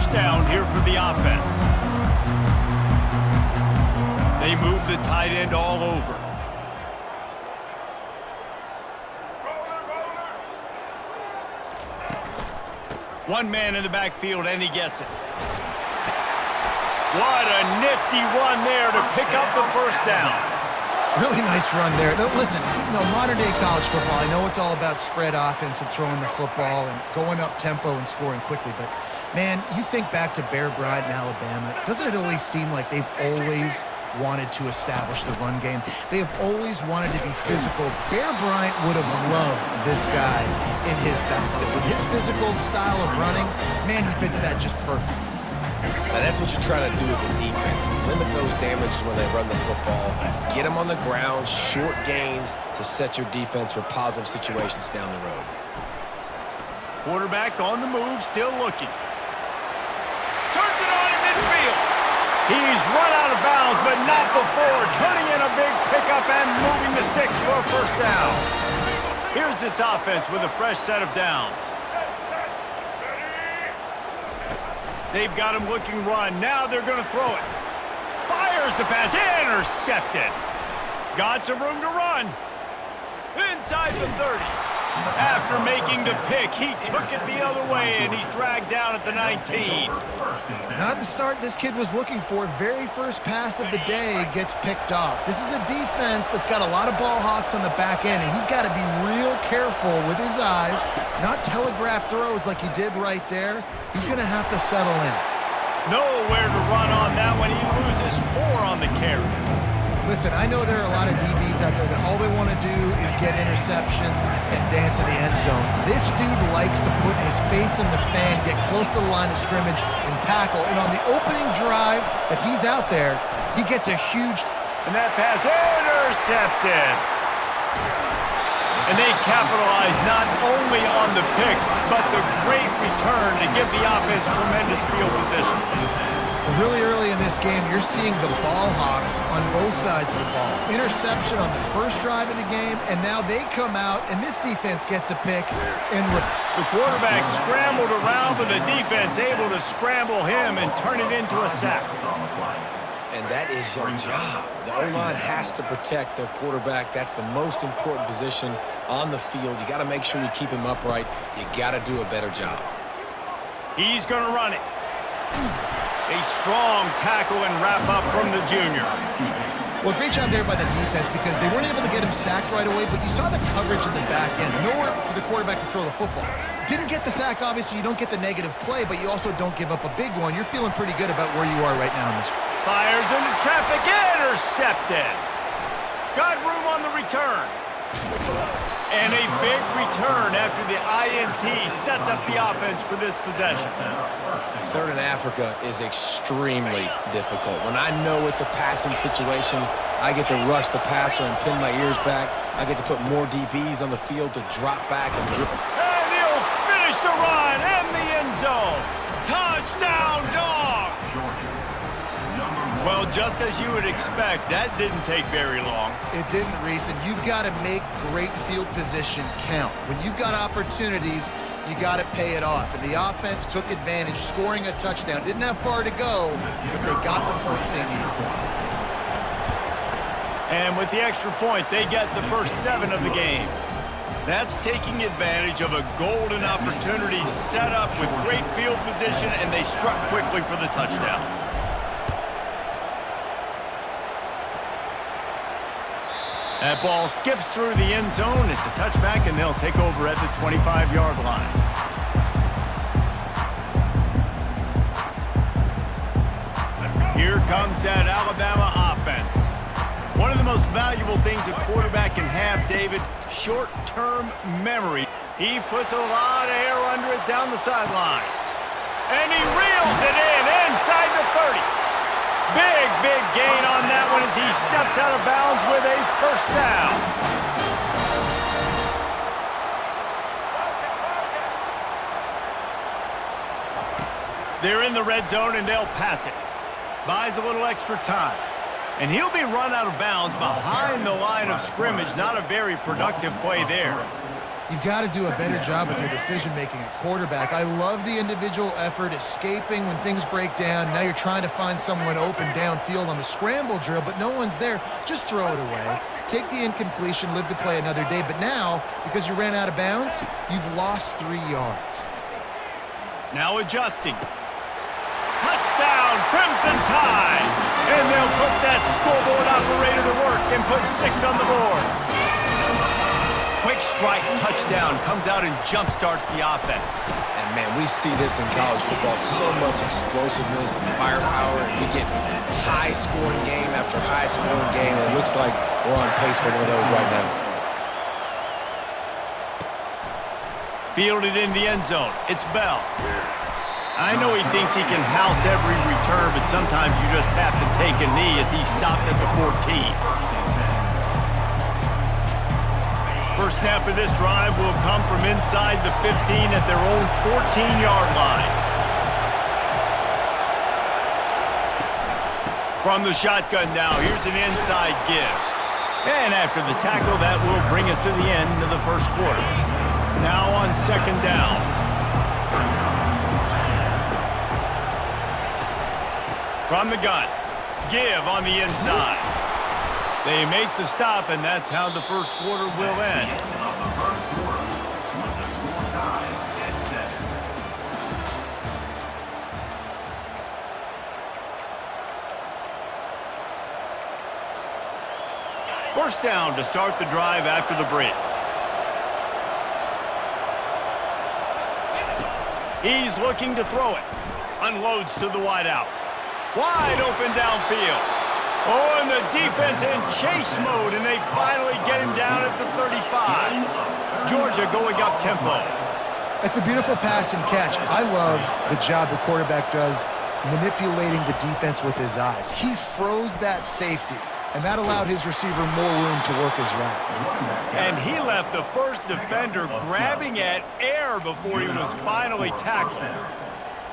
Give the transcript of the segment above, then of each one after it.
first down here for the offense. They move the tight end all over. One man in the backfield, and he gets it. What a nifty run there to pick up the first down. Really nice run there. Now, listen, modern-day college football, I know it's all about spread offense and throwing the football and going up tempo and scoring quickly, but, man, you think back to Bear Bryant in Alabama, doesn't it always seem like they've always wanted to establish the run game? They have always wanted to be physical. Bear Bryant would have loved this guy in his backfield. With his physical style of running, man, he fits that just perfect. Now that's what you're trying to do as a defense. Limit those damages when they run the football. Get them on the ground, short gains to set your defense for positive situations down the road. Quarterback on the move, still looking. Turns it on in midfield. He's run out of bounds, but not before. Turning in a big pickup and moving the sticks for a first down. Here's this offense with a fresh set of downs. They've got him looking run. Now they're going to throw it. Fires the pass. Intercepted. Got some room to run. Inside the 30. After making the pick, he took it the other way, and he's dragged down at the 19. Not the start this kid was looking for. Very first pass of the day gets picked off. This is a defense that's got a lot of ball hawks on the back end, and he's got to be real careful with his eyes, not telegraph throws like he did right there. He's going to have to settle in. Nowhere to run on that one. He loses 4 on the carry. Listen, I know there are a lot of DBs out there that all they want to do is get interceptions and dance in the end zone. This dude likes to put his face in the fan, get close to the line of scrimmage, and tackle. And on the opening drive that he's out there, he gets a huge... And that pass intercepted. And they capitalize not only on the pick, but the great return to give the offense tremendous field position. Really early in this game, you're seeing the ball hawks on both sides of the ball. Interception on the first drive of the game, and now they come out, and this defense gets a pick. And the quarterback scrambled around, but the defense able to scramble him and turn it into a sack. And that is your job. The O-line has to protect their quarterback. That's the most important position on the field. You got to make sure you keep him upright. You got to do a better job. He's going to run it. A strong tackle and wrap up from the junior. Well, great job there by the defense because they weren't able to get him sacked right away, but you saw the coverage in the back end. Nowhere for the quarterback to throw the football. Didn't get the sack, obviously. You don't get the negative play, but you also don't give up a big one. You're feeling pretty good about where you are right now in this. Fires into traffic. Intercepted. Got room on the return. And a big return after the INT sets up the offense for this possession. Third in Africa is extremely difficult. When I know it's a passing situation, I get to rush the passer and pin my ears back. I get to put more DBs on the field to drop back and dribble. And he'll finish the run in the end zone. Touchdown, Dogs! Well, just as you would expect, that didn't take very long. It didn't, Reese, and you've got to make great field position count. When you've got opportunities, you got to pay it off. And the offense took advantage, scoring a touchdown. Didn't have far to go, but they got the points they needed. And with the extra point, they get the first 7 of the game. That's taking advantage of a golden opportunity set up with great field position, and they struck quickly for the touchdown. That ball skips through the end zone. It's a touchback, and they'll take over at the 25-yard line. Here comes that Alabama offense. One of the most valuable things a quarterback can have, David, short-term memory. He puts a lot of air under it down the sideline. And he reels it in inside the 30. Big gain on that one as he steps out of bounds with a first down. They're in the red zone, and they'll pass it. Buys a little extra time. And he'll be run out of bounds behind the line of scrimmage. Not a very productive play there. You've got to do a better job with your decision-making at quarterback. I love the individual effort, escaping when things break down. Now you're trying to find someone open downfield on the scramble drill, but no one's there. Just throw it away. Take the incompletion, live to play another day. But now, because you ran out of bounds, you've lost 3 yards. Now adjusting. Touchdown, Crimson Tide! And they'll put that scoreboard operator to work and put 6 on the board. Quick strike touchdown comes out and jumpstarts the offense. And, man, we see this in college football, so much explosiveness and firepower, and we get high-scoring game after high-scoring game, and it looks like we're on pace for one of those right now. Fielded in the end zone. It's Bell. I know he thinks he can house every return, but sometimes you just have to take a knee as he stopped at the 14. First snap of this drive will come from inside the 15 at their own 14-yard line. From the shotgun now, here's an inside give. And after the tackle, that will bring us to the end of the first quarter. Now on second down. From the gun, give on the inside. They make the stop, and that's how the first quarter will end. First down to start the drive after the break. He's looking to throw it. Unloads to the wideout. Wide open downfield. Oh, and the defense in chase mode, and they finally get him down at the 35. Georgia going up tempo. It's a beautiful pass and catch. I love the job the quarterback does manipulating the defense with his eyes. He froze that safety, and that allowed his receiver more room to work his route. And he left the first defender grabbing at air before he was finally tackled.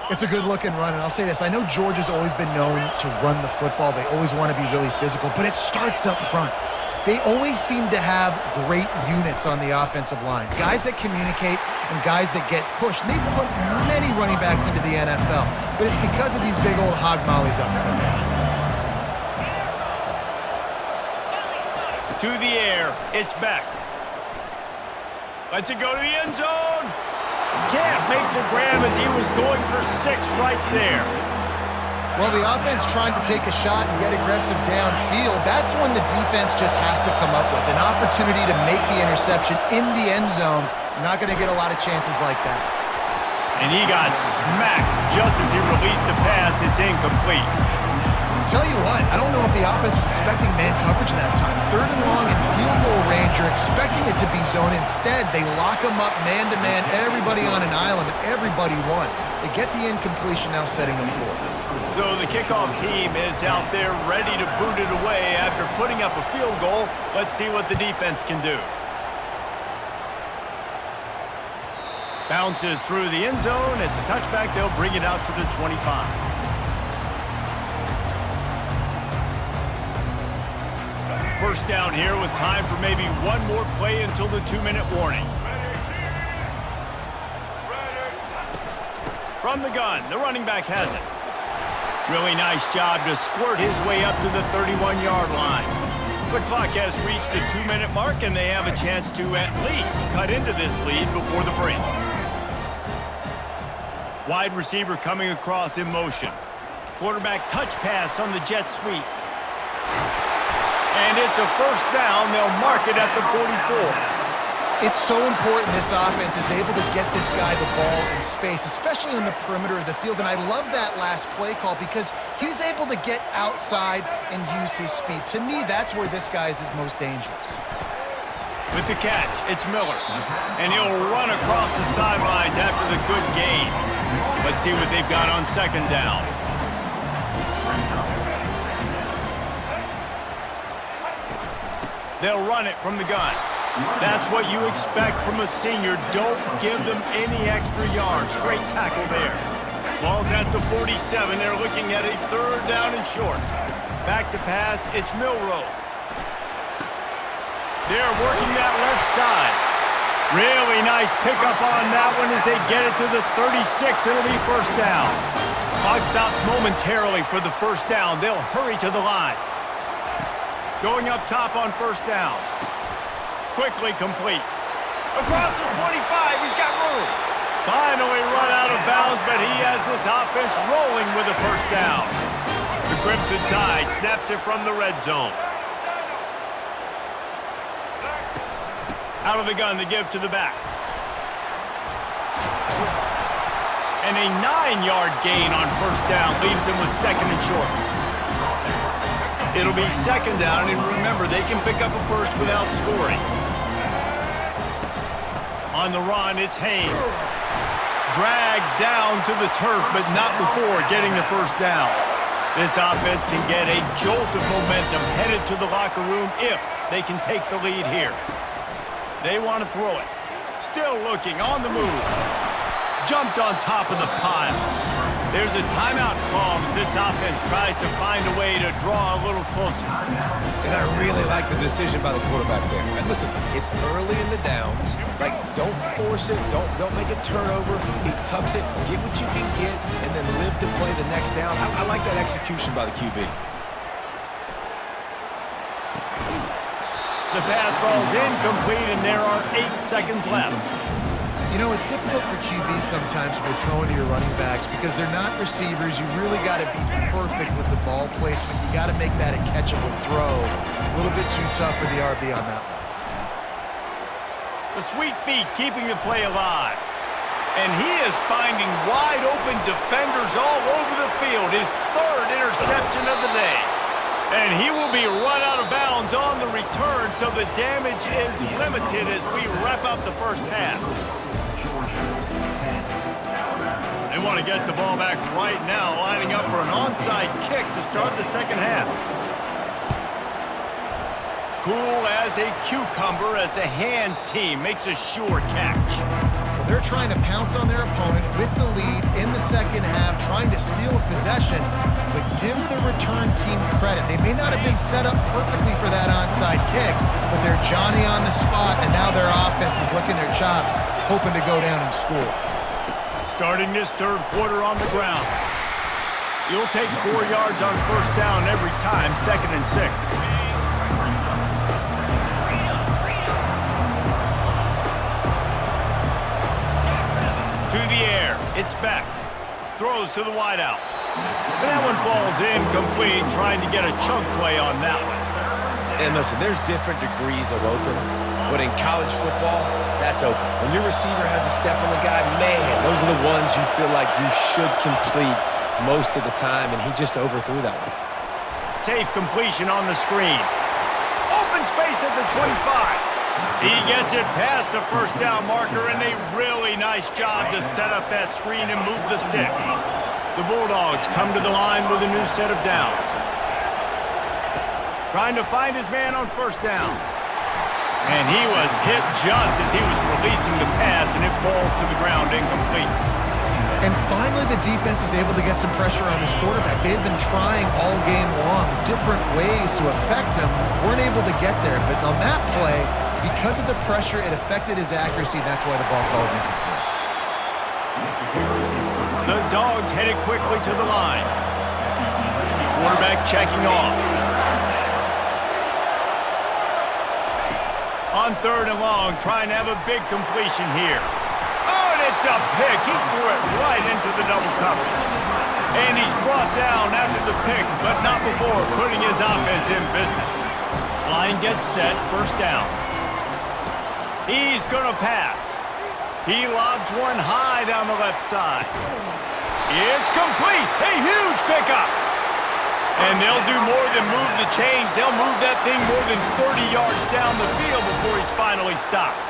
It's a good-looking run, and I'll say this. I know Georgia's always been known to run the football. They always want to be really physical, but it starts up front. They always seem to have great units on the offensive line, guys that communicate and guys that get pushed. And they've put many running backs into the NFL, but it's because of these big old hog mollies up front. To the air, it's Beck. Lets it go to the end zone. Can't make the grab as he was going for 6 right there. Well, the offense trying to take a shot and get aggressive downfield, that's when the defense just has to come up with an opportunity to make the interception in the end zone. You're not going to get a lot of chances like that. And he got smacked just as he released the pass. It's incomplete. Tell you what, I don't know if the offense was expecting man coverage that time. 3rd and long in field goal range, you're expecting it to be zone. Instead, they lock them up man-to-man, everybody on an island, everybody won. They get the incompletion, now setting them forward. So the kickoff team is out there ready to boot it away after putting up a field goal. Let's see what the defense can do. Bounces through the end zone. It's a touchback. They'll bring it out to the 25. First down here with time for maybe one more play until the 2-minute warning. From the gun, the running back has it. Really nice job to squirt his way up to the 31-yard line. The clock has reached the 2-minute mark, and they have a chance to at least cut into this lead before the break. Wide receiver coming across in motion. Quarterback touch pass on the jet sweep. And it's a first down. They'll mark it at the 44. It's so important this offense is able to get this guy the ball in space, especially in the perimeter of the field. And I love that last play call because he's able to get outside and use his speed. To me, that's where this guy is his most dangerous. With the catch, it's Miller. And he'll run across the sidelines after the good gain. Let's see what they've got on second down. They'll run it from the gun. That's what you expect from a senior. Don't give them any extra yards. Great tackle there. Ball's at the 47. They're looking at a 3rd down and short. Back to pass. It's Milroe. They're working that left side. Really nice pickup on that one as they get it to the 36. It'll be first down. Clock stops momentarily for the first down. They'll hurry to the line. Going up top on first down. Quickly complete. Across the 25, he's got room. Finally run out of bounds, but he has this offense rolling with a first down. The Crimson Tide snaps it from the red zone. Out of the gun to give to the back. And a 9-yard gain on first down leaves them with second and short. It'll be second down, and remember, they can pick up a first without scoring. On the run, it's Haynes. Dragged down to the turf, but not before getting the first down. This offense can get a jolt of momentum headed to the locker room if they can take the lead here. They want to throw it. Still looking, on the move. Jumped on top of the pile. There's a timeout call as this offense tries to find a way to draw a little closer. And I really like the decision by the quarterback there. And listen, it's early in the downs. Like, don't force it. Don't make a turnover. He tucks it, get what you can get, and then live to play the next down. I like that execution by the QB. The pass falls incomplete, and there are 8 seconds left. You know, it's difficult for QBs sometimes when you're throwing to your running backs because they're not receivers. You really got to be perfect with the ball placement. You got to make that a catchable throw. A little bit too tough for the RB on that one. The sweet feet keeping the play alive. And he is finding wide open defenders all over the field. His 3rd interception of the day. And he will be run out of bounds on the return, so the damage is limited as we wrap up the first half. They want to get the ball back right now, lining up for an onside kick to start the second half. Cool as a cucumber as the hands team makes a sure catch. Well, they're trying to pounce on their opponent with the lead in the second half, trying to steal a possession, but give the return team credit. They may not have been set up perfectly for that onside kick, but they're Johnny on the spot, and now their offense is licking their chops, hoping to go down and score. Starting this third quarter on the ground. You'll take 4 yards on first down every time, 2nd and 6. To the air, it's Beck. Throws to the wideout. That one falls incomplete, trying to get a chunk play on that one. And listen, there's different degrees of open, but in college football, that's open. When your receiver has a step on the guy, man, those are the ones you feel like you should complete most of the time, and he just overthrew that one. Safe completion on the screen. Open space at the 25. He gets it past the first down marker, and a really nice job to set up that screen and move the sticks. The Bulldogs come to the line with a new set of downs. Trying to find his man on first down. And he was hit just as he was releasing the pass, and it falls to the ground incomplete. And finally, the defense is able to get some pressure on this quarterback. They've been trying all game long different ways to affect him. Weren't able to get there, but on that play, because of the pressure, it affected his accuracy, and that's why the ball falls incomplete. The Dogs headed quickly to the line. Quarterback checking off. On 3rd and long, trying to have a big completion here. Oh, and it's a pick. He threw it right into the double coverage. And he's brought down after the pick, but not before putting his offense in business. Line gets set, first down. He's going to pass. He lobs one high down the left side. It's complete. A huge pickup. And they'll do more than move the chains. They'll move that thing more than 30 yards down the field before he's finally stopped.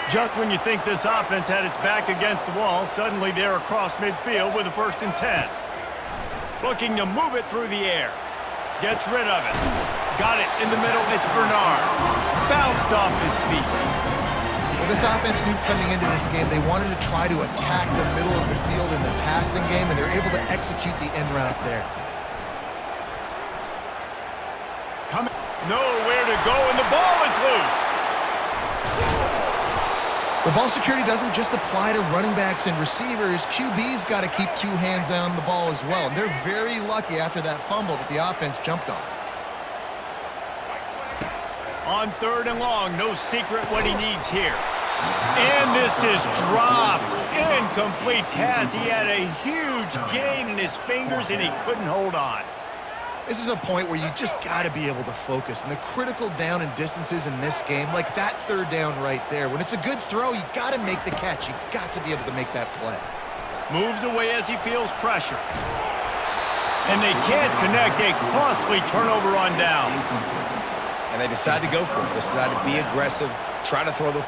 Just when you think this offense had its back against the wall, suddenly they're across midfield with a 1st and 10. Looking to move it through the air. Gets rid of it. Got it in the middle. It's Bernard. Bounced off his feet. Well, this offense knew coming into this game they wanted to try to attack the middle of the field in the passing game, and they're able to execute the end route there. Coming, nowhere to go, and the ball is loose. The ball security doesn't just apply to running backs and receivers. QB's got to keep two hands on the ball as well. And they're very lucky after that fumble that the offense jumped on. On 3rd and long, no secret what he needs here. And this is dropped. Incomplete pass. He had a huge gain in his fingers, and he couldn't hold on. This is a point where you just got to be able to focus. And the critical down and distances in this game, like that 3rd down right there, when it's a good throw, you got to make the catch. You got to be able to make that play. Moves away as he feels pressure. And they can't connect. A costly turnover on downs. And they decide to go for it. They decide to be aggressive, try to throw the...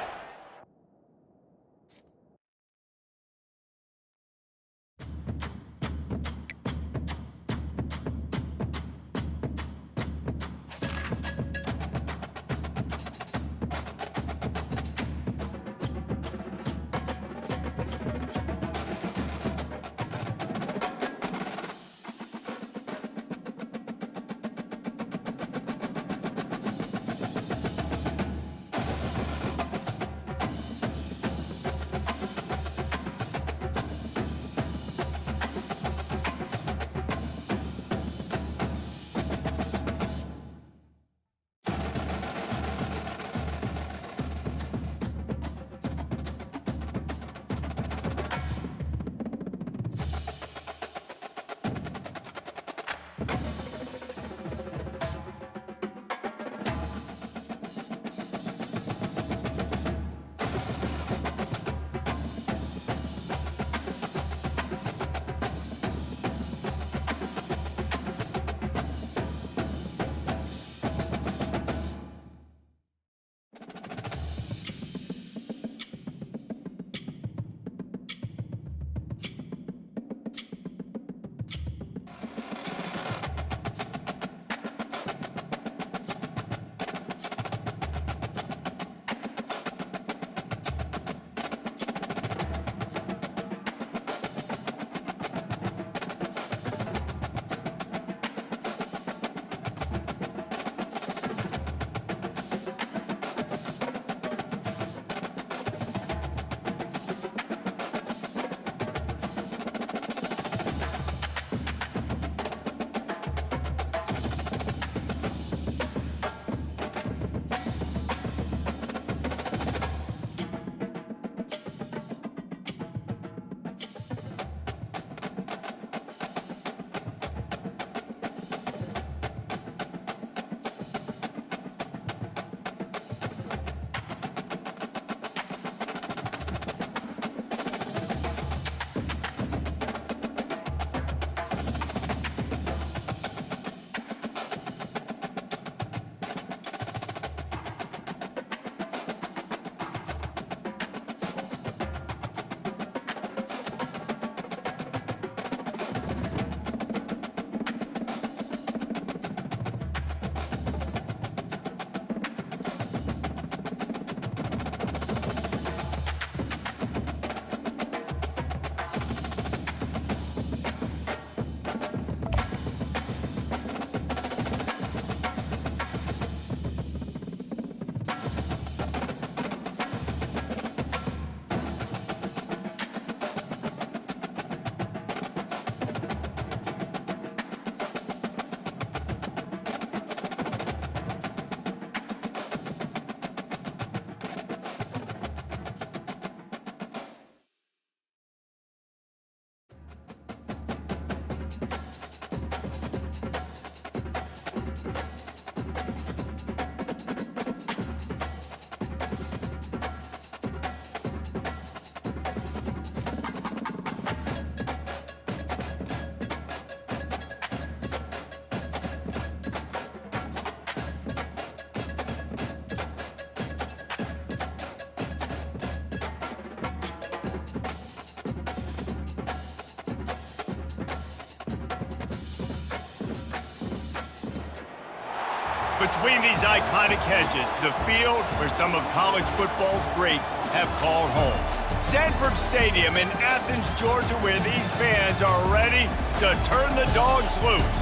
Between these iconic hedges, the field where some of college football's greats have called home. Sanford Stadium in Athens, Georgia, where these fans are ready to turn the dogs loose.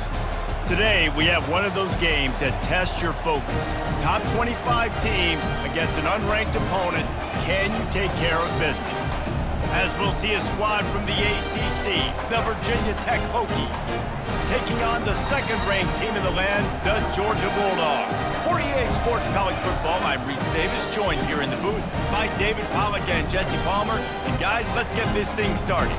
Today, we have one of those games that tests your focus. Top 25 team against an unranked opponent. can you take care of business? As we'll see a squad from the ACC, the Virginia Tech Hokies, taking on the second-ranked team in the land, the Georgia Bulldogs. For EA Sports College Football, I'm Reese Davis, joined here in the booth by David Pollack and Jesse Palmer. And guys, let's get this thing started.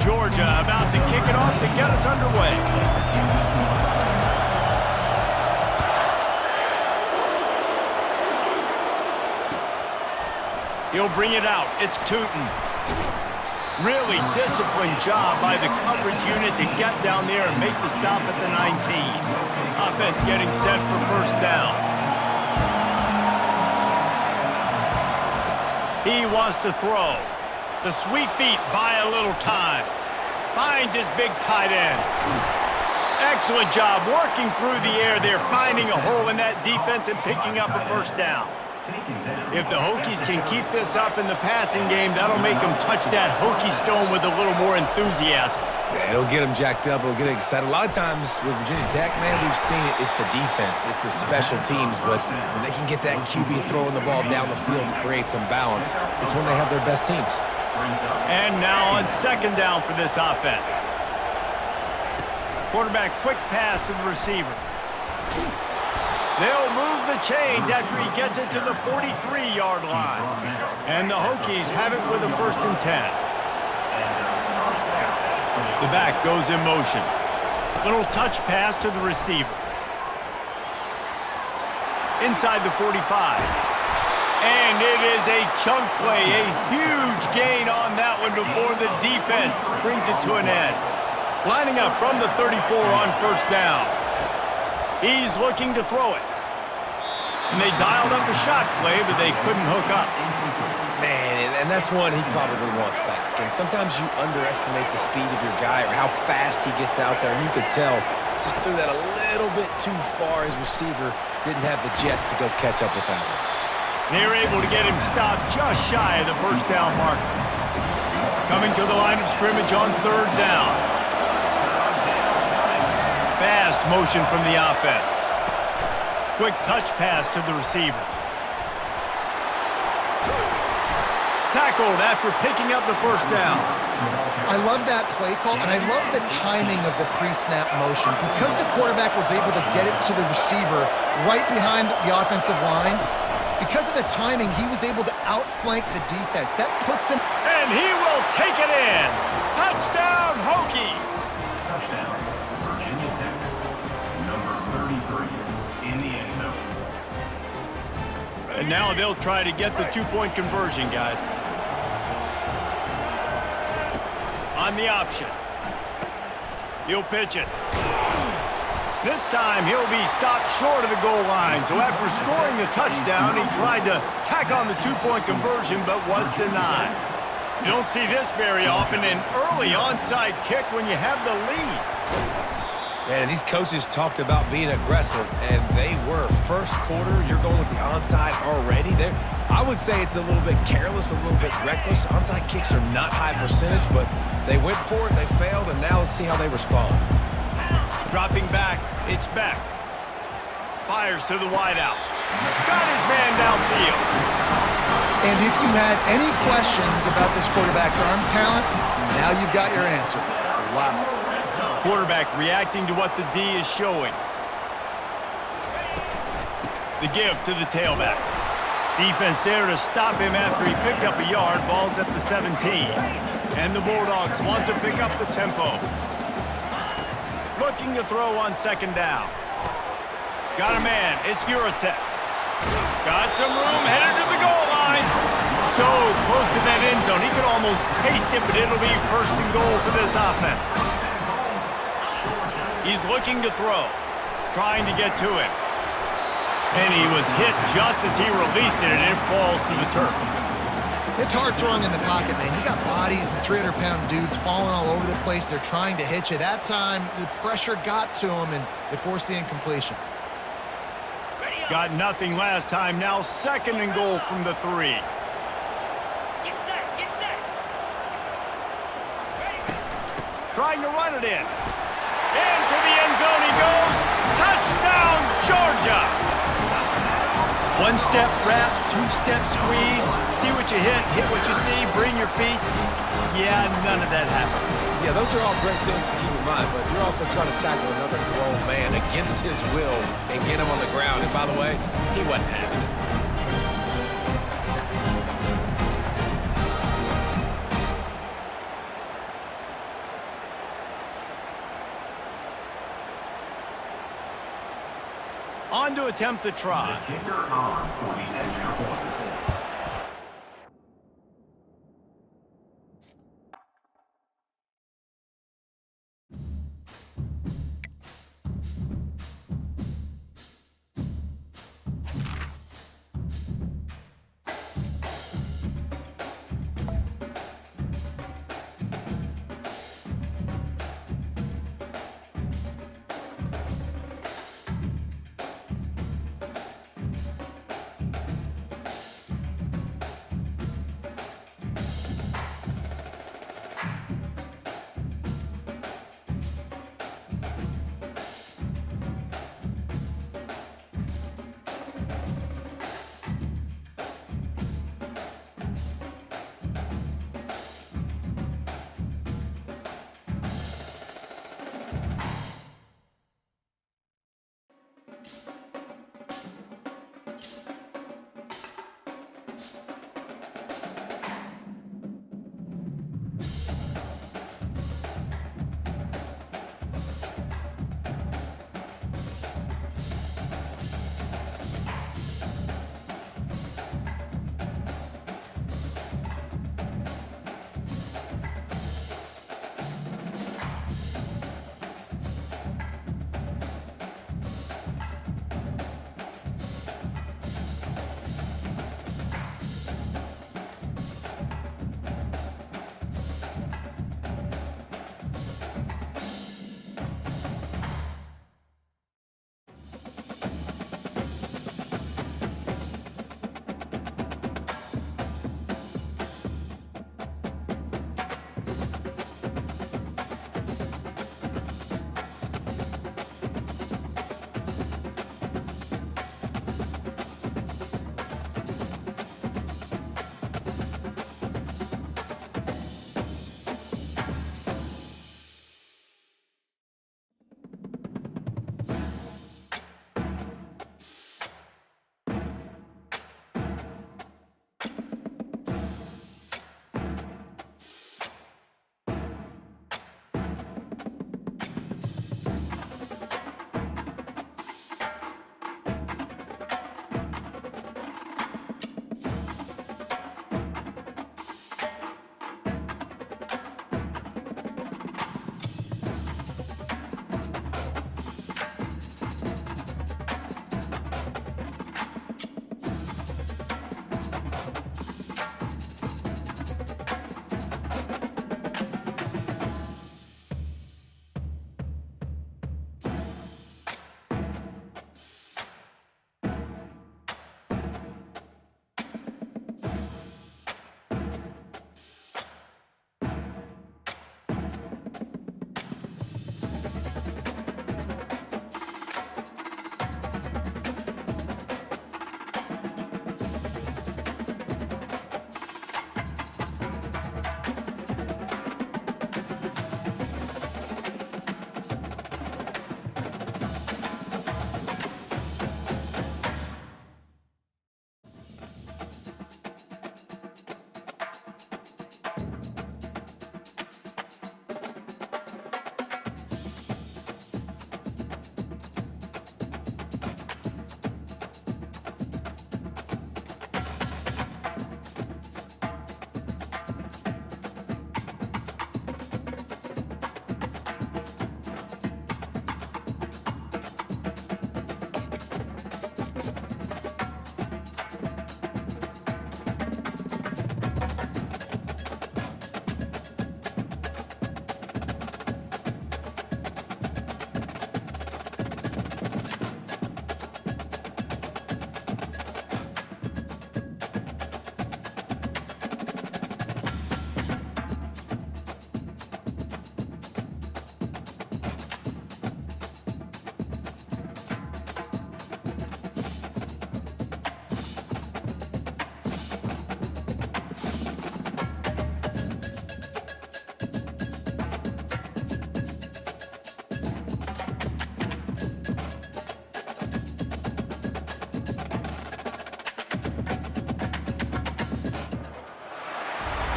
Georgia about to kick it off to get us underway. He'll bring it out. It's Tootin. Really disciplined job by the coverage unit to get down there and make the stop at the 19. Offense getting set for first down. He wants to throw. The sweet feet buy a little time. Finds his big tight end. Excellent job working through the air there, finding a hole in that defense and picking up a first down. If the Hokies can keep this up in the passing game, that'll make them touch that Hokie stone with a little more enthusiasm. Yeah, it'll get them jacked up. It'll get them excited. A lot of times with Virginia Tech, man, we've seen it. It's the defense. It's the special teams. But when they can get that QB throwing the ball down the field and create some balance, it's when they have their best teams. And now on second down for this offense. Quarterback quick pass to the receiver. They'll move the chains after he gets it to the 43-yard line. And the Hokies have it with a 1st and 10. The back goes in motion. Little touch pass to the receiver. Inside the 45. And it is a chunk play, a huge gain on that one before the defense brings it to an end. Lining up from the 34 on first down. He's looking to throw it. And they dialed up a shot play, but they couldn't hook up. Man, and that's one he probably wants back. And sometimes you underestimate the speed of your guy or how fast he gets out there. And you could tell just threw that a little bit too far. His receiver didn't have the jets to go catch up with that one. They're able to get him stopped just shy of the first down marker. Coming to the line of scrimmage on third down. Fast motion from the offense. Quick touch pass to the receiver. Tackled after picking up the first down. I love that play call, and I love the timing of the pre-snap motion. Because the quarterback was able to get it to the receiver right behind the offensive line, because of the timing, he was able to outflank the defense. That puts him... And he will take it in. Touchdown, Hokies. Touchdown, Virginia Tech. Number 33 in the end zone. And now they'll try to get the two-point conversion, guys. On the option. He'll pitch it. This time, he'll be stopped short of the goal line. So after scoring the touchdown, he tried to tack on the two-point conversion, but was denied. You don't see this very often, an early onside kick when you have the lead. Man, these coaches talked about being aggressive, and they were. First quarter, you're going with the onside already. I would say it's a little bit careless, a little bit reckless. Onside kicks are not high percentage, but they went for it, they failed, and now let's see how they respond. Dropping back, it's Beck. Fires to the wideout. Got his man downfield. And if you had any questions about this quarterback's arm talent, now you've got your answer. Wow. Quarterback reacting to what the D is showing. The give to the tailback. Defense there to stop him after he picked up a yard. Ball's at the 17. And the Bulldogs want to pick up the tempo. Looking to throw on second down. Got a man. It's Urasek. Got some room. Headed to the goal line. So close to that end zone. He could almost taste it, but it'll be first and goal for this offense. He's looking to throw. Trying to get to it. And he was hit just as he released it, and it falls to the turf. It's hard throwing in the pocket, man. You got bodies and 300-pound dudes falling all over the place. They're trying to hit you. That time, the pressure got to him, and it forced the incompletion. Got nothing last time. Now second and goal from the 3. Get set, get set. trying to run it in. Into the end zone he goes. Touchdown, Georgia! One-step wrap, two-step squeeze. See what you hit what you see, bring your feet. Yeah, none of that happened. Yeah, those are all great things to keep in mind, but you're also trying to tackle another grown man against his will and get him on the ground. And by the way, he wasn't having it. On to attempt the try. The kicker on for the extra point.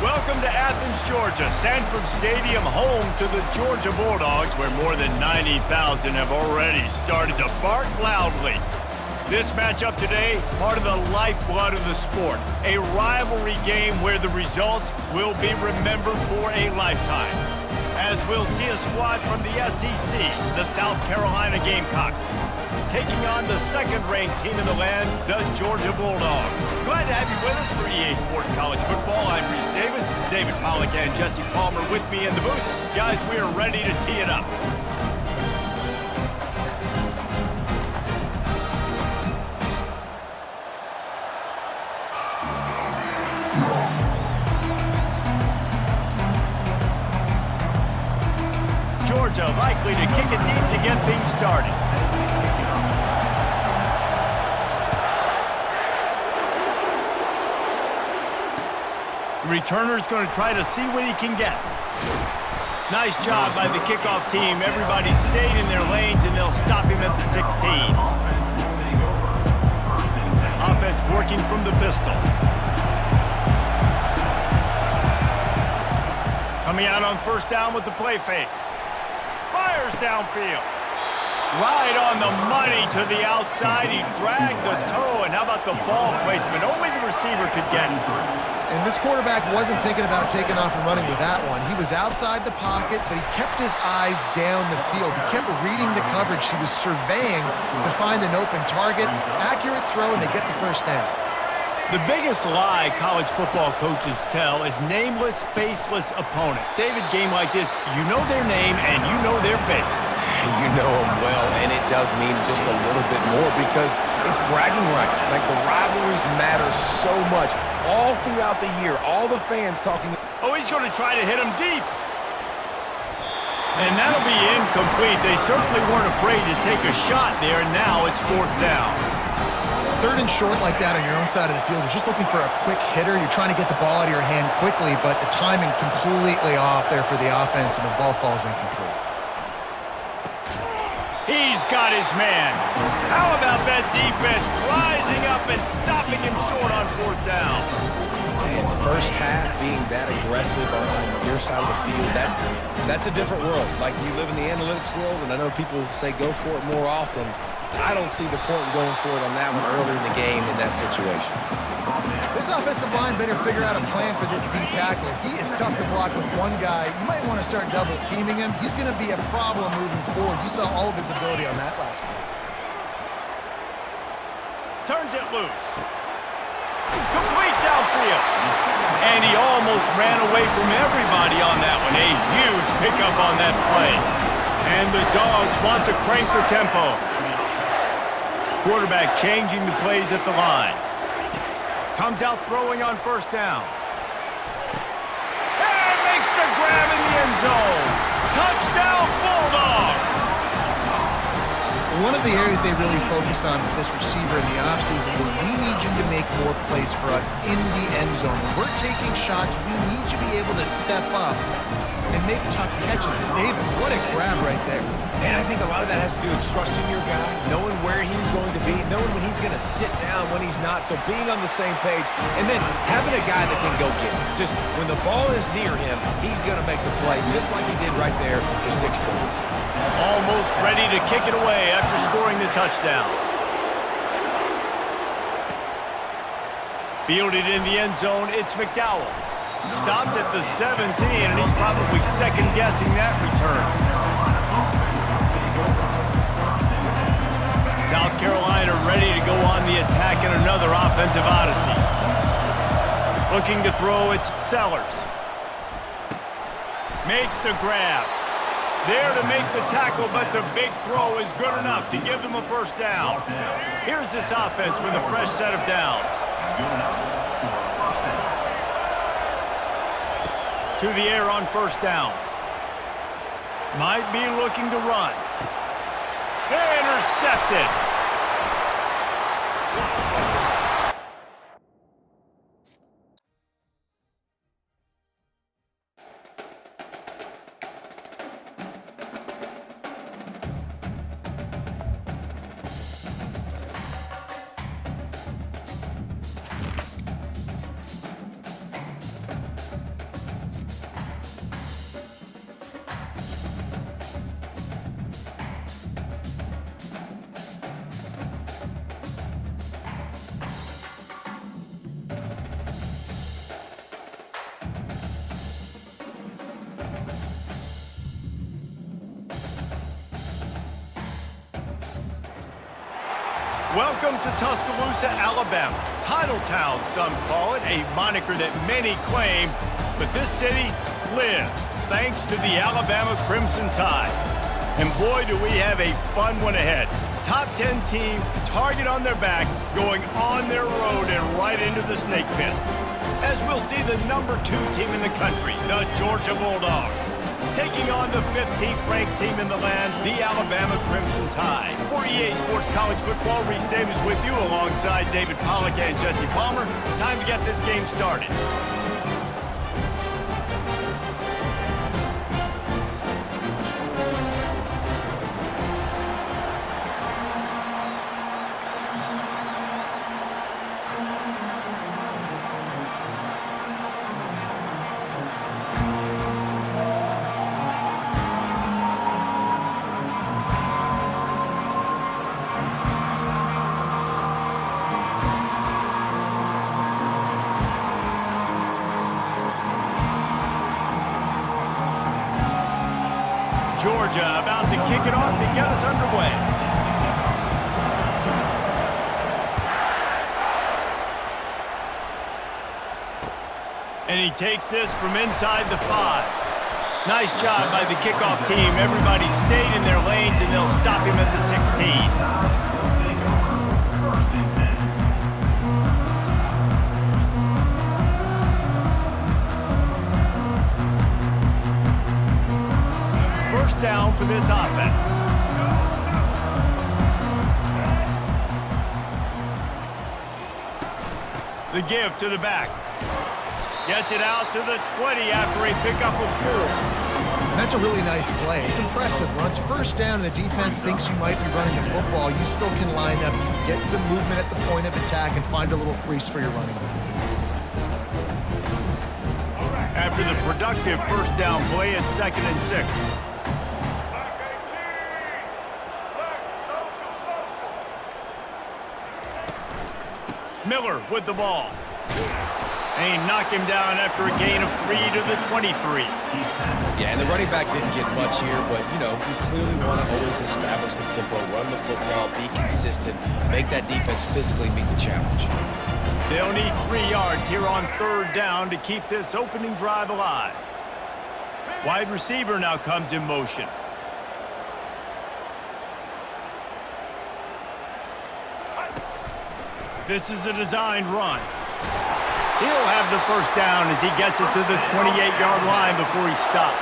Welcome to Athens, Georgia, Sanford Stadium, home to the Georgia Bulldogs, where more than 90,000 have already started to bark loudly. This matchup today, part of the lifeblood of the sport, a rivalry game where the results will be remembered for a lifetime. As we'll see a squad from the SEC, the South Carolina Gamecocks, taking on the second-ranked team in the land, the Georgia Bulldogs. Glad to have you with us for EA Sports College Football. I'm Reese Davis, David Pollack and Jesse Palmer with me in the booth. Guys, we are ready to tee it up. Georgia likely to kick it deep to get things started. The returner's going to try to see what he can get. Nice job by the kickoff team. Everybody stayed in their lanes, and they'll stop him at the 16. Offense working from the pistol. Coming out on first down with the play fake. Fires downfield. Right on the money to the outside. He dragged the toe, and how about the ball placement? Only the receiver could get it. And this quarterback wasn't thinking about taking off and running with that one. He was outside the pocket, but he kept his eyes down the field. He kept reading the coverage. He was surveying to find an open target. Accurate throw, and they get the first down. The biggest lie college football coaches tell is nameless, faceless opponent. David, game like this, you know their name and you know their face. You know them well, and it does mean just a little bit more because it's bragging rights. Like, the rivalries matter so much all throughout the year. All the fans talking. Oh, he's going to try to hit him deep. And that'll be incomplete. They certainly weren't afraid to take a shot there, and now it's fourth down. Third and short like that on your own side of the field, you're just looking for a quick hitter. You're trying to get the ball out of your hand quickly, but the timing completely off there for the offense, and the ball falls incomplete. He's got his man. How about that defense rising up and stopping him short on fourth down? And first half being that aggressive on your side of the field, that's a different world. Like, you live in the analytics world, and I know people say go for it more often. I don't see the point in going for it on that one early in the game in that situation. This offensive line better figure out a plan for this D tackle. He is tough to block with one guy. You might want to start double teaming him. He's going to be a problem moving forward. You saw all of his ability on that last play. Turns it loose. Complete downfield. And he almost ran away from everybody on that one. A huge pickup on that play. And the Dogs want to crank the tempo. Quarterback changing the plays at the line. Comes out throwing on first down. And makes the grab in the end zone. Touchdown, Bulldogs! One of the areas they really focused on with this receiver in the offseason was, we need you to make more plays for us in the end zone. When we're taking shots, we need you to be able to step up and make tough catches. David, what a grab right there. And I think a lot of that has to do with trusting your guy, knowing where he's going to be, knowing when he's going to sit down, when he's not, so being on the same page, and then having a guy that can go get it. Just when the ball is near him, he's going to make the play, just like he did right there for 6 points. Almost ready to kick it away after scoring the touchdown. Fielded in the end zone, it's McDowell. Stopped at the 17, and he's probably second-guessing that return. South Carolina ready to go on the attack in another offensive odyssey. Looking to throw, it's Sellers. Makes the grab. There to make the tackle, but the big throw is good enough to give them a first down. Here's this offense with a fresh set of downs. To the air on first down. Might be looking to run. Intercepted. Welcome to Tuscaloosa, Alabama. Title Town, some call it, a moniker that many claim, but this city lives thanks to the Alabama Crimson Tide. And boy, do we have a fun one ahead. Top 10 team, target on their back, going on their road and right into the snake pit. As we'll see the number 2 team in the country, the Georgia Bulldogs, taking on the 15th ranked team in the land, the Alabama Crimson Tide. For EA Sports College Football, Reese Davis with you alongside David Pollack and Jesse Palmer. Time to get this game started. Georgia about to kick it off to get us underway. And he takes this from inside the 5. Nice job by the kickoff team. Everybody stayed in their lanes, and they'll stop him at the 16. First down for this offense. The give to the back. Gets it out to the 20 after a pickup of 4. That's a really nice play. It's impressive. Once first down and the defense thinks you might be running the football, you still can line up, get some movement at the point of attack, and find a little crease for your running back. After the productive first down play, it's 2nd and 6. Miller with the ball. And he knocked him down after a gain of 3 to the 23. Yeah, and the running back didn't get much here, but, you know, you clearly want to always establish the tempo, run the football, be consistent, make that defense physically meet the challenge. They'll need 3 yards here on 3rd down to keep this opening drive alive. Wide receiver now comes in motion. This is a designed run. He'll have the first down as he gets it to the 28-yard line before he stopped.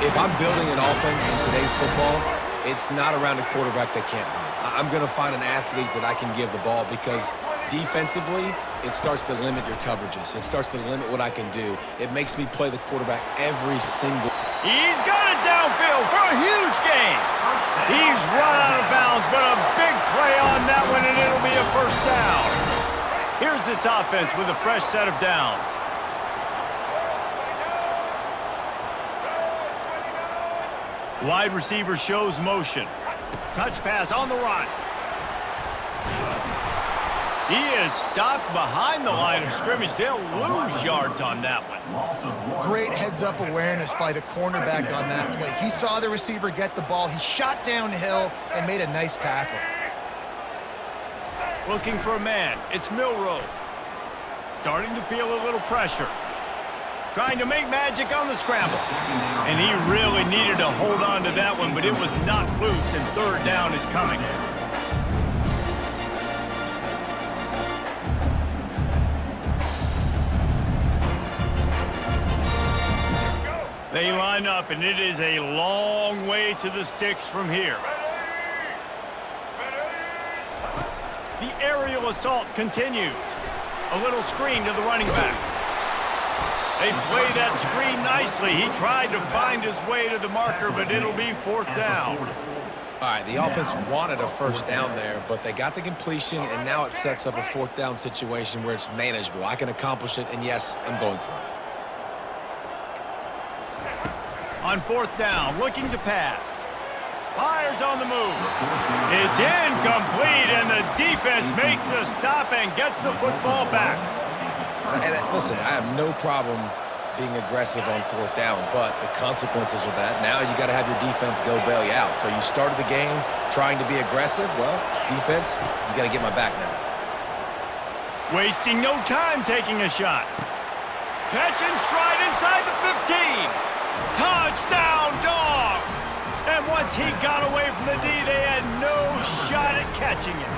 If I'm building an offense in today's football, it's not around a quarterback that can't run. I'm going to find an athlete that I can give the ball because defensively, it starts to limit your coverages. It starts to limit what I can do. It makes me play the quarterback every single... He's got it downfield for a huge gain. He's run out of bounds, but a big play on that one, and it'll be a first down. Here's this offense with a fresh set of downs. Wide receiver shows motion. Touch pass on the run. He is stopped behind the line of scrimmage. They'll lose yards on that one. Great heads-up awareness by the cornerback on that play. He saw the receiver get the ball. He shot downhill and made a nice tackle. Looking for a man. It's Milroe. Starting to feel a little pressure. Trying to make magic on the scramble. And he really needed to hold on to that one, but it was not loose, and 3rd down is coming. They line up, and it is a long way to the sticks from here. The aerial assault continues. A little screen to the running back. They play that screen nicely. He tried to find his way to the marker, but it'll be 4th down. All right, the offense wanted a first down there, but they got the completion, and now it sets up a 4th down situation where it's manageable. I can accomplish it, and yes, I'm going for it. On 4th down, looking to pass. Fires on the move. It's incomplete, and the defense makes a stop and gets the football back. And listen, I have no problem being aggressive on 4th down, but the consequences of that, now you got to have your defense go bail you out. So you started the game trying to be aggressive. Well, defense, you got to get my back now. Wasting no time taking a shot. Catch and stride inside the 15. Touchdown, Dogs! And once he got away from the D, they had no shot at catching him.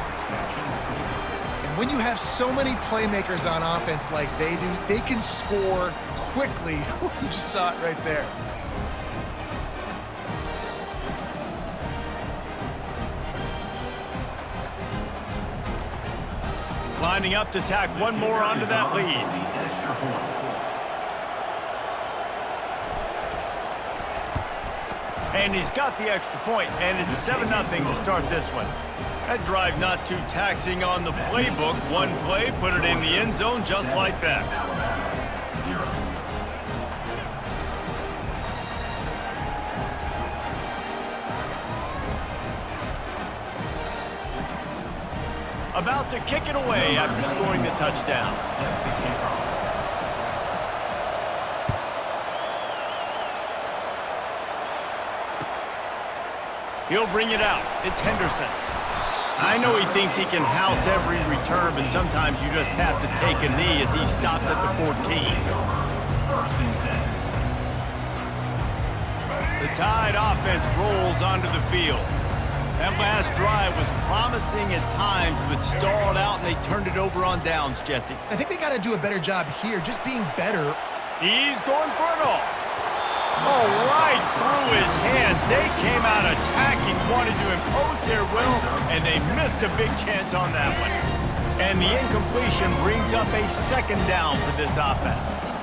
When you have so many playmakers on offense like they do, they can score quickly. You just saw it right there. Lining up to tack one more onto that lead. And he's got the extra point, and it's 7-0 to start this one. That drive not too taxing on the playbook. One play, put it in the end zone just like that. About to kick it away after scoring the touchdown. He'll bring it out. It's Henderson. I know he thinks he can house every return, but sometimes you just have to take a knee as he stopped at the 14. The Tide offense rolls onto the field. That last drive was promising at times, but stalled out, and they turned it over on downs, Jesse. I think they got to do a better job here, just being better. He's going for it all. Oh, right through his hands. They came out attacking, wanted to impose their will, and they missed a big chance on that one. And the incompletion brings up a 2nd down for this offense.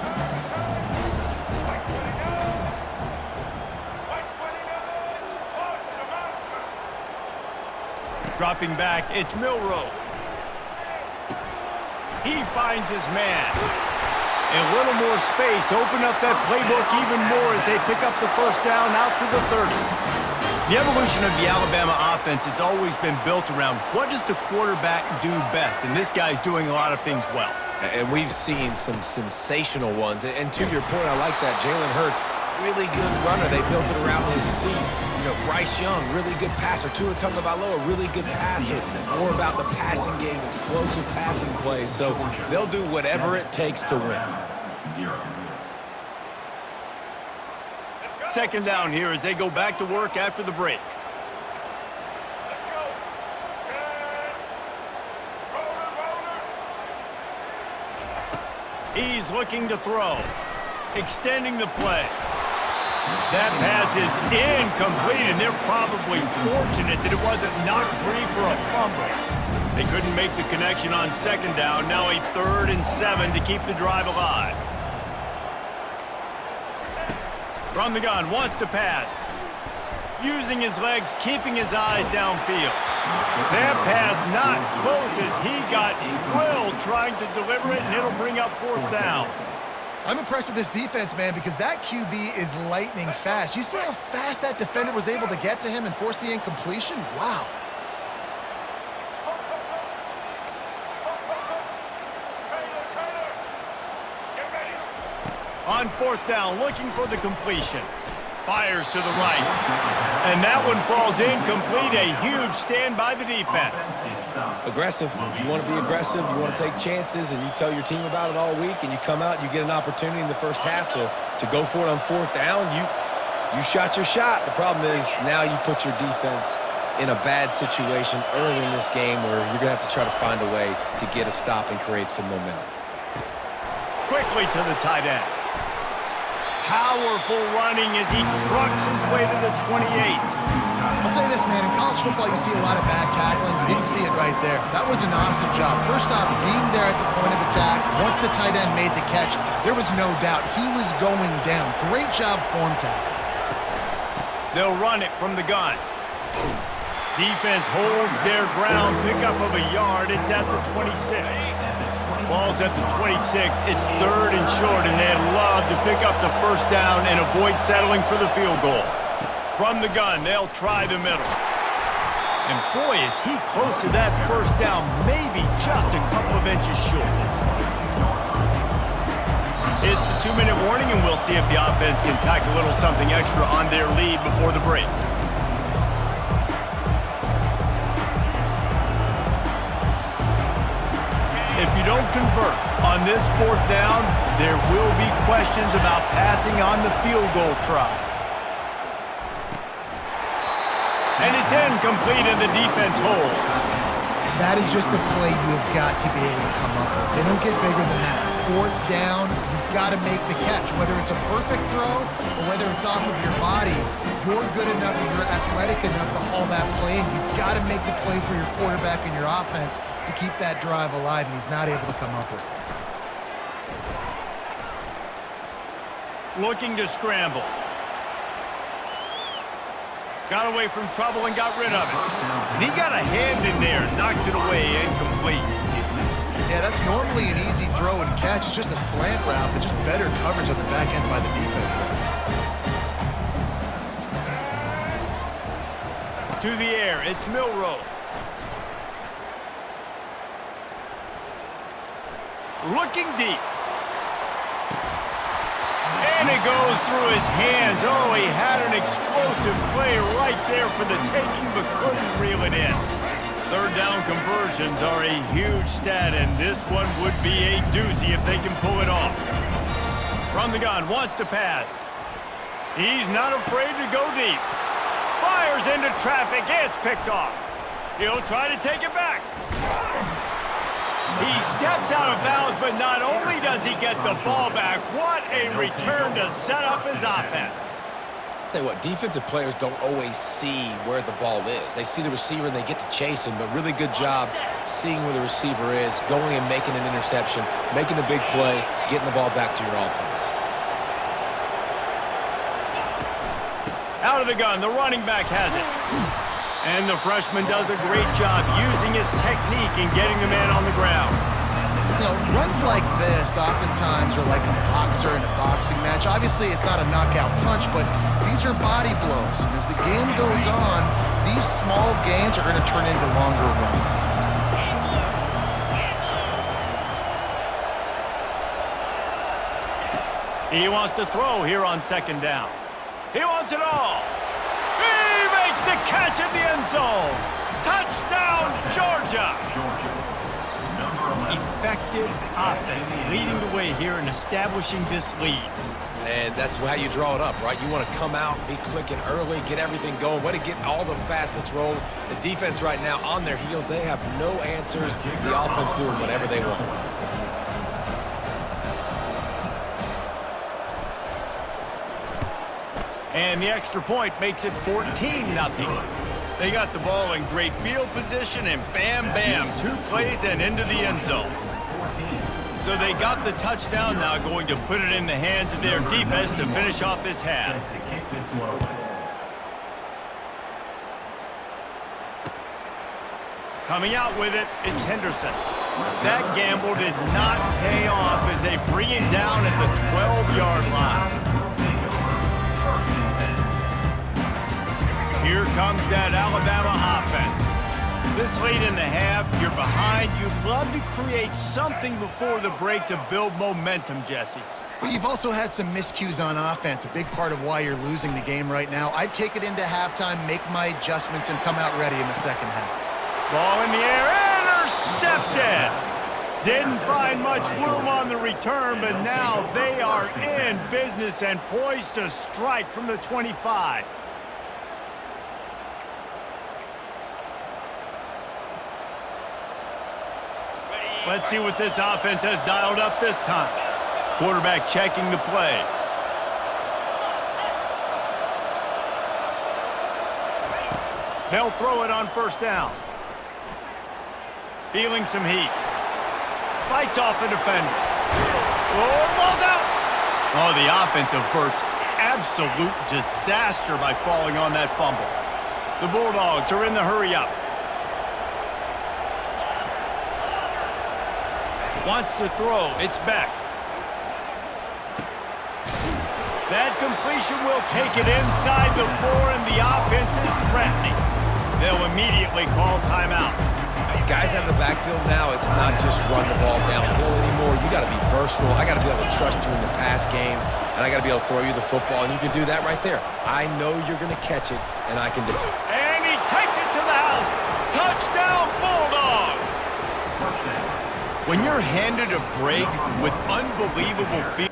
Dropping back, it's Milroe. He finds his man. A little more space, open up that playbook even more as they pick up the 1st down out to the 30. The evolution of the Alabama offense has always been built around what does the quarterback do best, and this guy's doing a lot of things well. And we've seen some sensational ones. And to your point, I like that. Jalen Hurts, really good runner. They built it around his feet. You know, Bryce Young, really good passer. Tua Tagovailoa, really good passer. More about the passing game, explosive passing plays. So they'll do whatever it takes to win. 2nd down here as they go back to work after the break. He's looking to throw. Extending the play. That pass is incomplete, and they're probably fortunate that it wasn't knocked free for a fumble. They couldn't make the connection on 2nd down. Now a 3rd and 7 to keep the drive alive. From the gun, wants to pass. Using his legs, keeping his eyes downfield. That pass not close as he got drilled trying to deliver it, and it'll bring up 4th down. I'm impressed with this defense, man, because that QB is lightning fast. You see how fast that defender was able to get to him and force the incompletion? Wow. On 4th down, looking for the completion. Fires to the right. And that one falls incomplete. A huge stand by the defense. Aggressive. You want to be aggressive. You want to take chances, and you tell your team about it all week, and you come out and you get an opportunity in the 1st half to go for it on 4th down. You shot your shot. The problem is now you put your defense in a bad situation early in this game where you're going to have to try to find a way to get a stop and create some momentum. Quickly to the tight end. Powerful running as he trucks his way to the 28. I'll say this, man. In college football, you see a lot of bad tackling. You didn't see it right there. That was an awesome job. First off, being there at the point of attack. Once the tight end made the catch, there was no doubt he was going down. Great job form tackle. They'll run it from the gun. Defense holds their ground. Pickup of a yard. It's at the 26. Ball's at the 26. It's 3rd and short, and they'd love to pick up the 1st down and avoid settling for the field goal. From the gun, they'll try the middle. And boy, is he close to that 1st down, maybe just a couple of inches short. It's the 2-minute warning, and we'll see if the offense can tack a little something extra on their lead before the break. If you don't convert on this 4th down, there will be questions about passing on the field goal try. And it's incomplete, and the defense holds. That is just a play you have got to be able to come up with. They don't get bigger than that. 4th down, you've got to make the catch. Whether it's a perfect throw or whether it's off of your body, you're good enough and you're athletic enough to haul that play, and you've got to make the play for your quarterback and your offense to keep that drive alive, and he's not able to come up with it. Looking to scramble. Got away from trouble and got rid of it. And he got a hand in there, knocks it away, incomplete. Yeah, that's normally an easy throw and catch. It's just a slant route, but just better coverage on the back end by the defense there. To the air, it's Milroe. Looking deep. And it goes through his hands. Oh, he had an explosive play right there for the taking, but couldn't reel it in. 3rd down conversions are a huge stat, and this one would be a doozy if they can pull it off. From the gun, wants to pass. He's not afraid to go deep. Fires into traffic. It's picked off. He'll try to take it back. He steps out of bounds, but not only does he get the ball back, what a return to set up his offense. I'll tell you what, defensive players don't always see where the ball is. They see the receiver and they get to chase him, but really good job seeing where the receiver is, going and making an interception, making a big play, getting the ball back to your offense. Out of the gun, the running back has it. And the freshman does a great job using his technique and getting the man on the ground. You know, runs like this oftentimes are like a boxer in a boxing match. Obviously, it's not a knockout punch, but these are body blows. And as the game goes on, these small gains are going to turn into longer runs. He wants to throw here on 2nd down. He wants it all. He makes the catch in the end zone. Touchdown, Georgia. Effective offense leading the way here and establishing this lead. And that's how you draw it up, right? You want to come out, be clicking early, get everything going, way to get all the facets rolling. The defense right now on their heels, they have no answers. The offense doing whatever they want. And the extra point makes it 14-0. They got the ball in great field position, and bam, bam, 2 plays and into the end zone. So they got the touchdown, now going to put it in the hands of their defense to finish off this half. Coming out with it, it's Henderson. That gamble did not pay off as they bring it down at the 12-yard line. Here comes that Alabama offense. This late in the half, you're behind. You'd love to create something before the break to build momentum, Jesse. But you've also had some miscues on offense, a big part of why you're losing the game right now. I'd take it into halftime, make my adjustments, and come out ready in the 2nd half. Ball in the air, intercepted! Didn't find much room on the return, but now they are in business and poised to strike from the 25. Let's see what this offense has dialed up this time. Quarterback checking the play. They'll throw it on 1st down. Feeling some heat. Fights off a defender. Oh, ball's out! Oh, the offense averts absolute disaster by falling on that fumble. The Bulldogs are in the hurry-up. Wants to throw. It's back. That completion will take it inside the 4, and the offense is threatening. They'll immediately call timeout. Guys out of the backfield now, it's not just run the ball downhill anymore. more, you got to be versatile. I got to be able to trust you in the pass game, and I got to be able to throw you the football, and you can do that right there. I know you're going to catch it, and I can do it. And he takes it to the house. Touchdown, Bulldogs! When you're handed a break with unbelievable feet.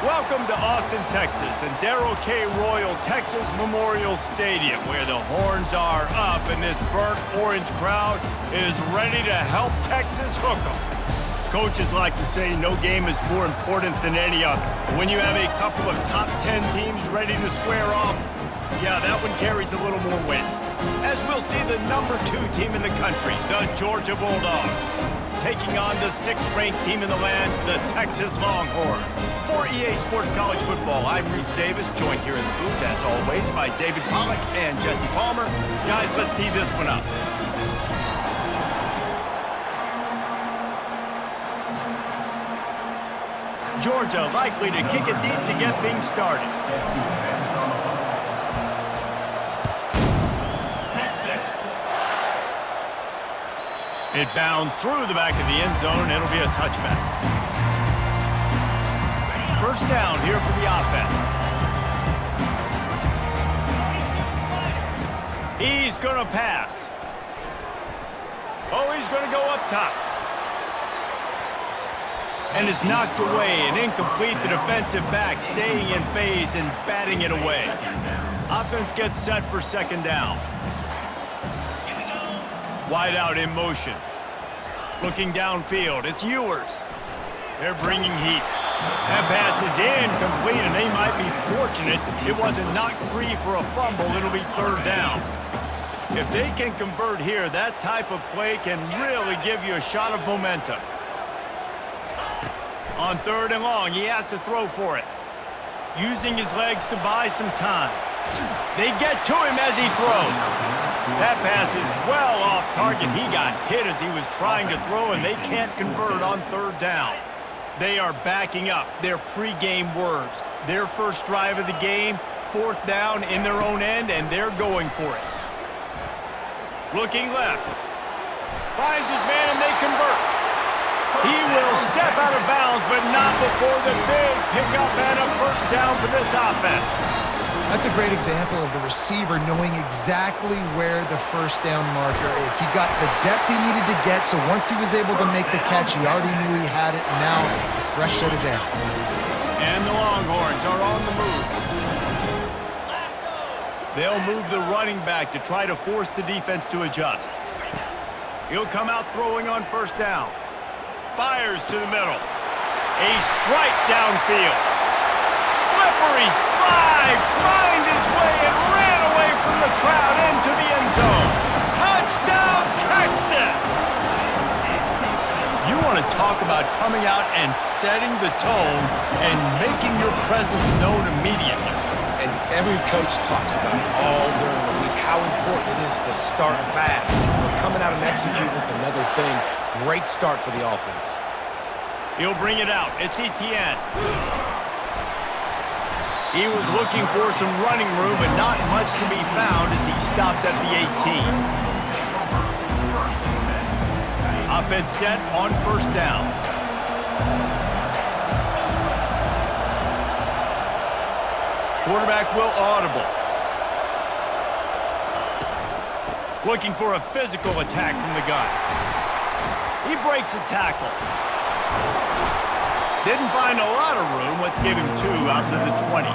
Welcome to Austin, Texas, and Darrell K. Royal Texas Memorial Stadium, where the horns are up and this burnt orange crowd is ready to help Texas hook 'em. Coaches like to say no game is more important than any other. When you have a couple of top 10 teams ready to square off, yeah, that one carries a little more weight. As we'll see the number 2 team in the country, the Georgia Bulldogs, taking on the 6th-ranked team in the land, the Texas Longhorns. For EA Sports College Football, I'm Reese Davis, joined here in the booth, as always, by David Pollack and Jesse Palmer. Guys, let's tee this one up. Georgia likely to kick it deep to get things started. It bounds through the back of the end zone. It'll be a touchback. First down here for the offense. He's going to pass. Oh, he's going to go up top. And is knocked away and incomplete. The defensive back staying in phase and batting it away. Offense gets set for second down. Wide out in motion. Looking downfield, it's Ewers. They're bringing heat. That pass is incomplete, and they might be fortunate it wasn't knocked free for a fumble. It'll be third down. If they can convert here, that type of play can really give you a shot of momentum. On third and long, he has to throw for it. Using his legs to buy some time. They get to him as he throws. That pass is well off target. He got hit as he was trying to throw, and they can't convert on third down. They are backing up their pregame words. Their first drive of the game, fourth down in their own end, and they're going for it. Looking left. Finds his man, and they convert. He will step out of bounds, but not before the big pickup and a first down for this offense. That's a great example of the receiver knowing exactly where the first down marker is. He got the depth he needed to get, so once he was able to make the catch, he already knew he had it, and now a fresh set of downs. And the Longhorns are on the move. They'll move the running back to try to force the defense to adjust. He'll come out throwing on first down. Fires to the middle. A strike downfield. Slippery slide, find his way and ran away from the crowd into the end zone. Touchdown, Texas! You want to talk about coming out and setting the tone and making your presence known immediately. And every coach talks about it all during the week, how important it is to start fast. But coming out and executing is another thing. Great start for the offense. He'll bring it out. It's Etienne. He was looking for some running room, but not much to be found as he stopped at the 18. offense set on first down. Quarterback will audible. Looking for a physical attack from the gun. He breaks a tackle. Didn't find a lot of room. Let's give him 2 out to the 20.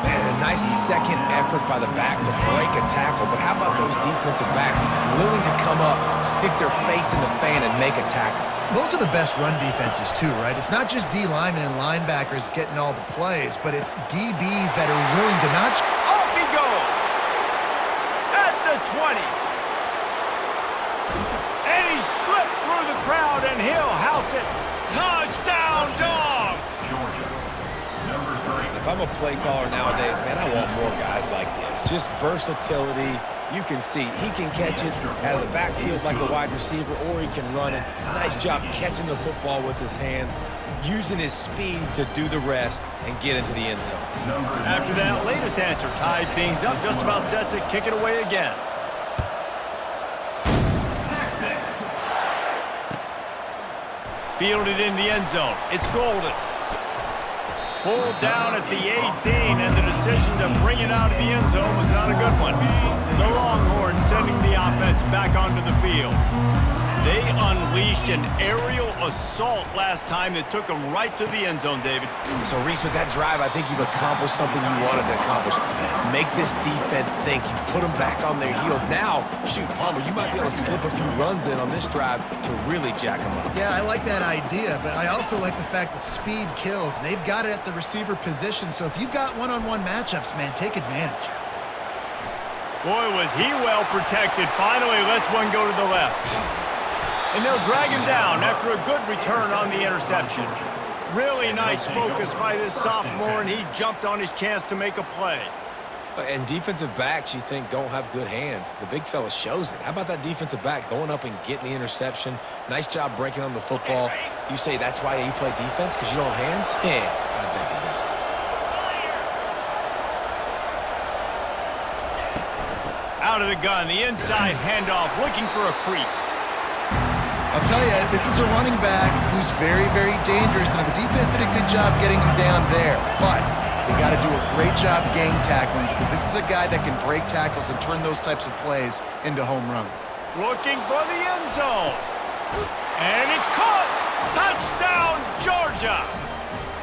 Man, a nice second effort by the back to break a tackle. But how about those defensive backs willing to come up, stick their face in the fan, and make a tackle? Those are the best run defenses, too, right? It's not just D linemen and linebackers getting all the plays, but it's DBs that are willing to not... Off he goes! At the 20. And he slipped through the crowd, and he'll house it. Touchdown, Dogs! Georgia, number 3. If I'm a play caller nowadays, man, I want more guys like this. Just versatility. You can see he can catch it out of the backfield like a wide receiver, or he can run it. Nice job catching the football with his hands, using his speed to do the rest and get into the end zone. After that latest answer tied things up, just about set to kick it away again. Texas. Fielded in the end zone. It's Golden. Pulled down at the 18, and the decision to bring it out of the end zone was not a good one. The Longhorns sending the offense back onto the field. They unleashed an aerial assault last time that took them right to the end zone, David. So, Reese, with that drive, I think you've accomplished something you wanted to accomplish. Make this defense think. You put them back on their heels. Now, shoot, Palmer, you might be able to slip a few runs in on this drive to really jack them up. Yeah, I like that idea, but I also like the fact that speed kills, and they've got it at the receiver position, so if you've got one-on-one matchups, man, take advantage. Boy, was he well protected. Finally lets one go to the left. And they'll drag him down after a good return on the interception. Really nice focus by this sophomore, and he jumped on his chance to make a play. And defensive backs, you think, don't have good hands. The big fella shows it. How about that defensive back going up and getting the interception? Nice job breaking on the football. You say that's why you play defense, because you don't have hands? Yeah, I bet you that. Out of the gun, the inside handoff, looking for a crease. I'll tell you, this is a running back who's very, very dangerous, and the defense did a good job getting him down there. But they got to do a great job gang tackling, because this is a guy that can break tackles and turn those types of plays into home run. Looking for the end zone. And it's caught. Touchdown, Georgia.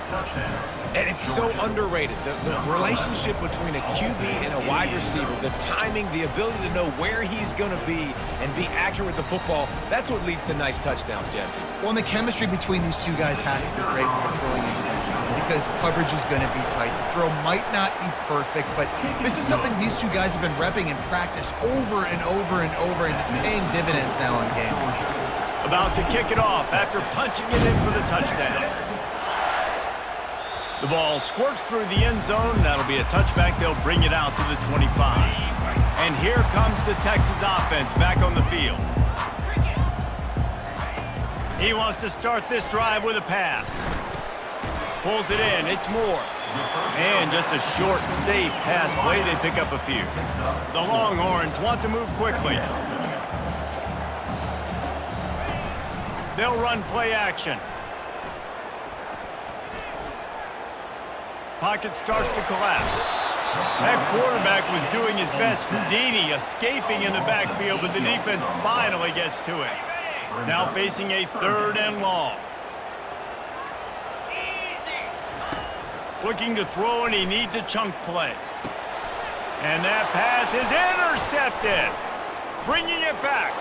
Touchdown. And it's so underrated. The relationship between a QB and a wide receiver, the timing, the ability to know where he's going to be and be accurate with the football, that's what leads to nice touchdowns, Jesse. Well, and the chemistry between these two guys has to be great when they're throwing into the end zone, because coverage is going to be tight. The throw might not be perfect, but this is something these two guys have been repping in practice over and over and over, and it's paying dividends now in game. About to kick it off after punching it in for the touchdown. The ball squirts through the end zone. That'll be a touchback. They'll bring it out to the 25. And here comes the Texas offense back on the field. He wants to start this drive with a pass. Pulls it in. It's Moore. And just a short, safe pass play. They pick up a few. The Longhorns want to move quickly. They'll run play action. Pocket starts to collapse. That quarterback was doing his best Houdini, escaping in the backfield, but the defense finally gets to it. Now facing a 3rd and long. Looking to throw, and he needs a chunk play. And that pass is intercepted. Bringing it back.